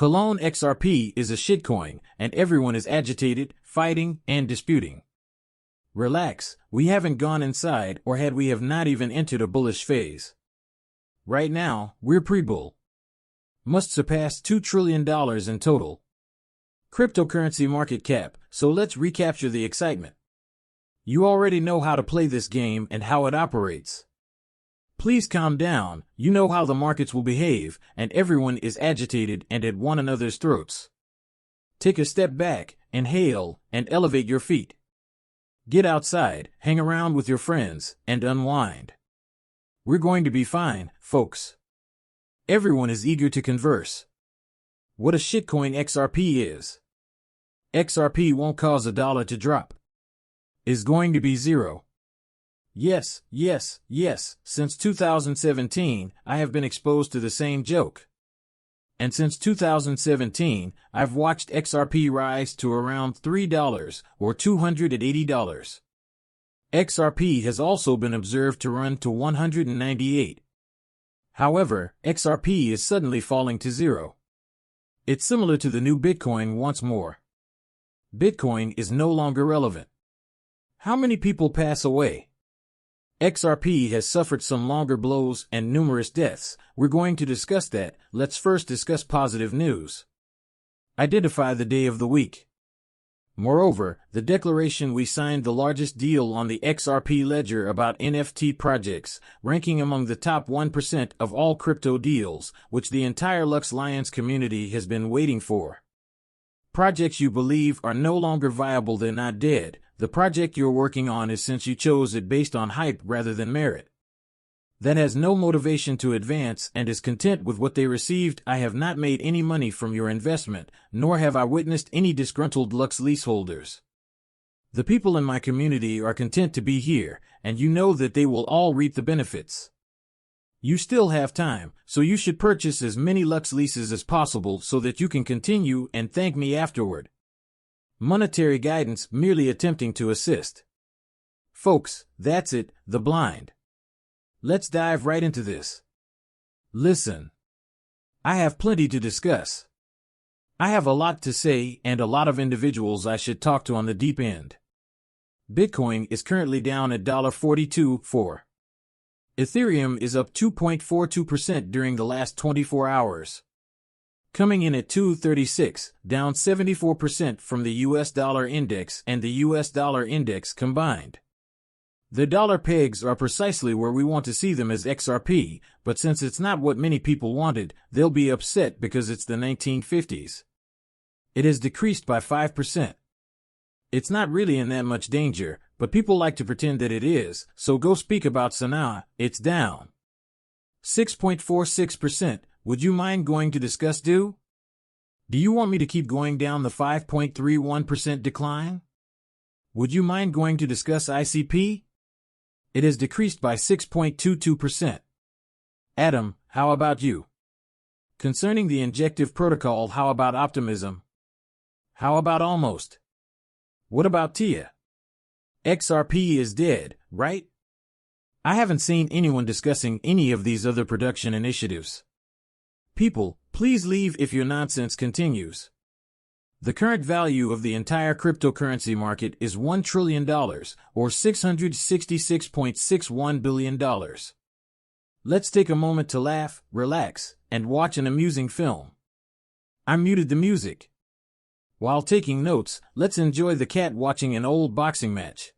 Cologne XRP is a shitcoin, and everyone is agitated, fighting, and disputing. Relax, we haven't gone inside, or had we have not even entered a bullish phase. Right now, we're pre-bull. Must surpass $2 trillion in total. Cryptocurrency market cap, so let's recapture the excitement. You already know how to play this game and how it operates. Please calm down, you know how the markets will behave, and everyone is agitated and at one another's throats. Take a step back, inhale, and elevate your feet. Get outside, hang around with your friends, and unwind. We're going to be fine, folks. Everyone is eager to converse. What a shitcoin XRP is. XRP won't cause a dollar to drop. Is going to be zero. Yes, since 2017, I have been exposed to the same joke. And since 2017, I've watched XRP rise to around $3 or $280. XRP has also been observed to run to 198. However, XRP is suddenly falling to zero. It's similar to the new Bitcoin once more. Bitcoin is no longer relevant. How many people pass away? XRP has suffered some longer blows and numerous deaths. We're going to discuss that. Let's first discuss positive news. Identify the day of the week. Moreover, the declaration we signed the largest deal on the XRP ledger about NFT projects, ranking among the top 1% of all crypto deals, which the entire Lux Lions community has been waiting for. Projects you believe are no longer viable, they're not dead. The project you're working on is since you chose it based on hype rather than merit. That has no motivation to advance and is content with what they received. I have not made any money from your investment, nor have I witnessed any disgruntled Lux leaseholders. The people in my community are content to be here, and you know that they will all reap the benefits. You still have time, so you should purchase as many Lux leases as possible so that you can continue and thank me afterward. Monetary guidance, merely attempting to assist. Folks, that's it, the blind. Let's dive right into this. Listen. I have plenty to discuss. I have a lot to say and a lot of individuals I should talk to on the deep end. Bitcoin is currently down at $42.4. Ethereum is up 2.42% during the last 24 hours. Coming in at 236, down 74% from the US dollar index and the US dollar index combined. The dollar pegs are precisely where we want to see them as XRP, but since it's not what many people wanted, they'll be upset because it's the 1950s. It has decreased by 5%. It's not really in that much danger, but people like to pretend that it is, so go speak about Sanaa, it's down 6.46%. Would you mind going to discuss Do you want me to keep going down the 5.31% decline? Would you mind going to discuss ICP? It has decreased by 6.22%. Adam, how about you? Concerning the injective protocol, how about optimism? How about almost? What about Tia? XRP is dead, right? I haven't seen anyone discussing any of these other production initiatives. People, please leave if your nonsense continues. The current value of the entire cryptocurrency market is $1 trillion, or $666.61 billion. Let's take a moment to laugh, relax, and watch an amusing film. I muted the music. While taking notes, let's enjoy the cat watching an old boxing match.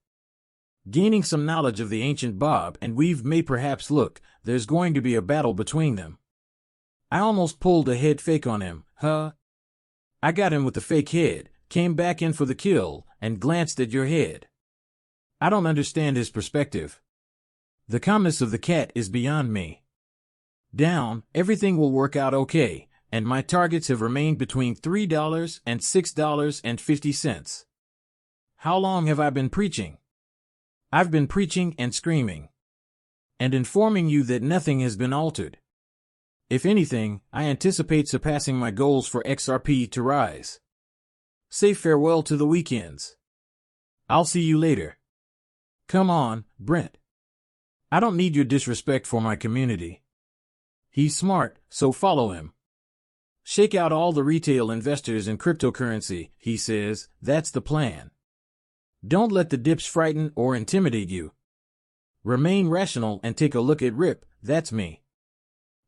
Gaining some knowledge of the ancient Bob and Weave may perhaps look, there's going to be a battle between them. I almost pulled a head fake on him, huh? I got him with the fake head, came back in for the kill, and glanced at your head. I don't understand his perspective. The calmness of the cat is beyond me. Down, everything will work out okay, and my targets have remained between $3 and $6.50. How long have I been preaching? I've been preaching and screaming. And informing you that nothing has been altered. If anything, I anticipate surpassing my goals for XRP to rise. Say farewell to the weekends. I'll see you later. Come on, Brent. I don't need your disrespect for my community. He's smart, so follow him. Shake out all the retail investors in cryptocurrency, he says. That's the plan. Don't let the dips frighten or intimidate you. Remain rational and take a look at Rip. That's me.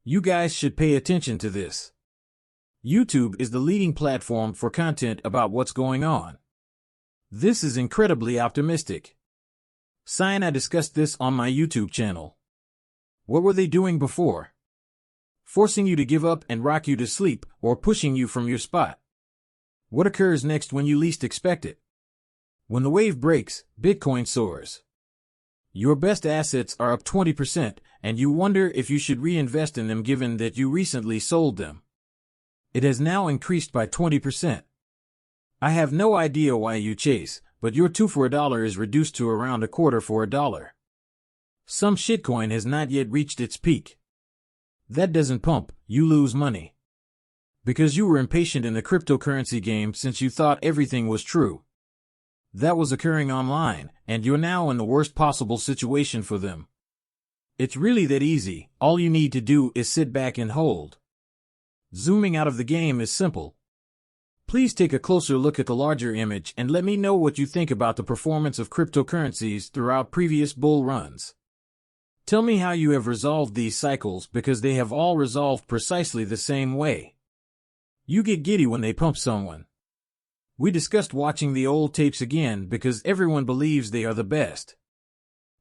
You guys should pay attention to this. YouTube is the leading platform for content about what's going on. This is incredibly optimistic. I discussed this on my YouTube channel. What were they doing before? Forcing you to give up and rock you to sleep, or pushing you from your spot. What occurs next when you least expect it? When the wave breaks, Bitcoin soars. Your best assets are up 20%, and you wonder if you should reinvest in them given that you recently sold them. It has now increased by 20%. I have no idea why you chase, but your 2 for $1 is reduced to around a quarter for $1. Some shitcoin has not yet reached its peak. That doesn't pump, you lose money. Because you were impatient in the cryptocurrency game since you thought everything was true. That was occurring online, and you're now in the worst possible situation for them. It's really that easy. All you need to do is sit back and hold. Zooming out of the game is simple. Please take a closer look at the larger image and let me know what you think about the performance of cryptocurrencies throughout previous bull runs. Tell me how you have resolved these cycles, because they have all resolved precisely the same way. You get giddy when they pump someone. We discussed watching the old tapes again because everyone believes they are the best.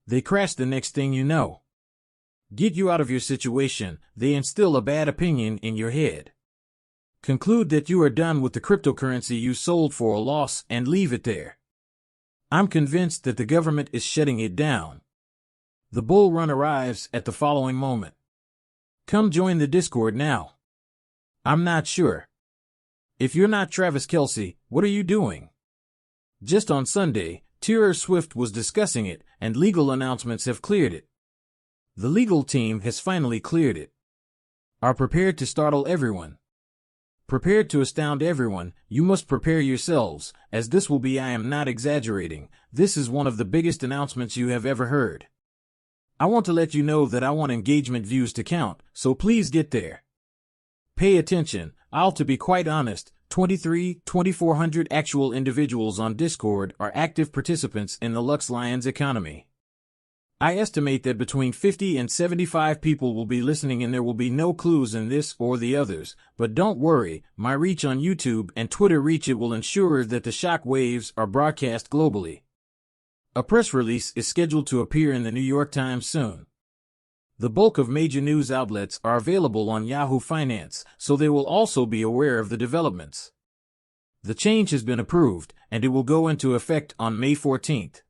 They crash the next thing you know. Get you out of your situation, they instill a bad opinion in your head. Conclude that you are done with the cryptocurrency you sold for a loss and leave it there. I'm convinced that the government is shutting it down. The bull run arrives at the following moment. Come join the Discord now. I'm not sure. If you're not Travis Kelce, what are you doing? Just on Sunday, Taylor Swift was discussing it, and legal announcements have cleared it. The legal team has finally cleared it. Are prepared to startle everyone. Prepared to astound everyone. You must prepare yourselves, as this will be, I am not exaggerating, this is one of the biggest announcements you have ever heard. I want to let you know that I want engagement views to count, so please get there. Pay attention. To be quite honest, 2,400 actual individuals on Discord are active participants in the Lux Lions economy. I estimate that between 50 and 75 people will be listening, and there will be no clues in this or the others, but don't worry, my reach on YouTube and Twitter reach it will ensure that the shock waves are broadcast globally. A press release is scheduled to appear in the New York Times soon. The bulk of major news outlets are available on Yahoo Finance, so they will also be aware of the developments. The change has been approved, and it will go into effect on May 14th.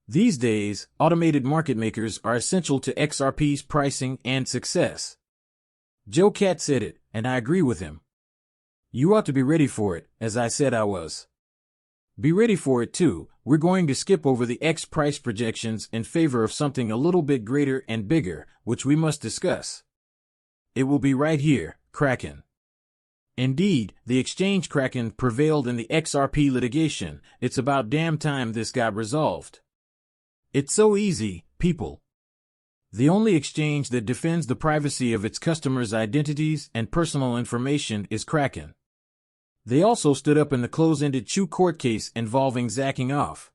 These days, automated market makers are essential to XRP's pricing and success. Joe Cat said it, and I agree with him. You ought to be ready for it, as I said I was. Be ready for it too. We're going to skip over the X price projections in favor of something a little bit greater and bigger, which we must discuss. It will be right here, Kraken. Indeed, the exchange Kraken prevailed in the XRP litigation. It's about damn time this got resolved. It's so easy, people. The only exchange that defends the privacy of its customers' identities and personal information is Kraken. They also stood up in the close-ended Chu court case involving zacking off.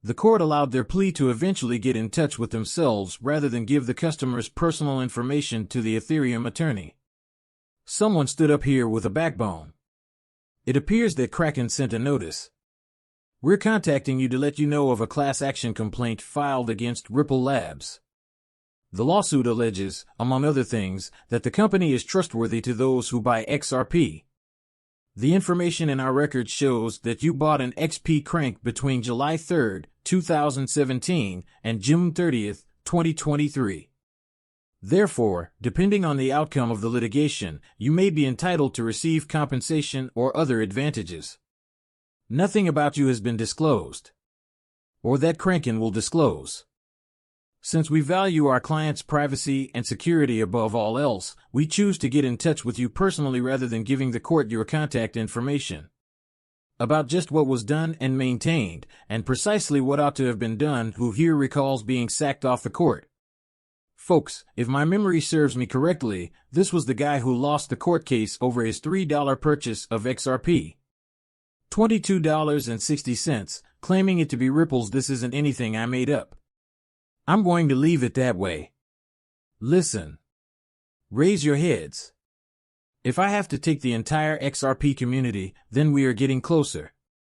The court allowed their plea to eventually get in touch with themselves rather than give the customer's personal information to the Ethereum attorney. Someone stood up here with a backbone. It appears that Kraken sent a notice. We're contacting you to let you know of a class action complaint filed against Ripple Labs. The lawsuit alleges, among other things, that the company is trustworthy to those who buy XRP. The information in our record shows that you bought an XP crank between July 3, 2017 and June 30, 2023. Therefore, depending on the outcome of the litigation, you may be entitled to receive compensation or other advantages. Nothing about you has been disclosed, or that Kraken will disclose. Since we value our clients' privacy and security above all else, we choose to get in touch with you personally rather than giving the court your contact information. About just what was done and maintained, and precisely what ought to have been done, who here recalls being sacked off the court. Folks, if my memory serves me correctly, this was the guy who lost the court case over his $3 purchase of XRP. $22.60, claiming it to be ripples. This isn't anything I made up. I'm going to leave it that way. Listen. Raise your heads. If I have to take the entire XRP community, then we are getting closer.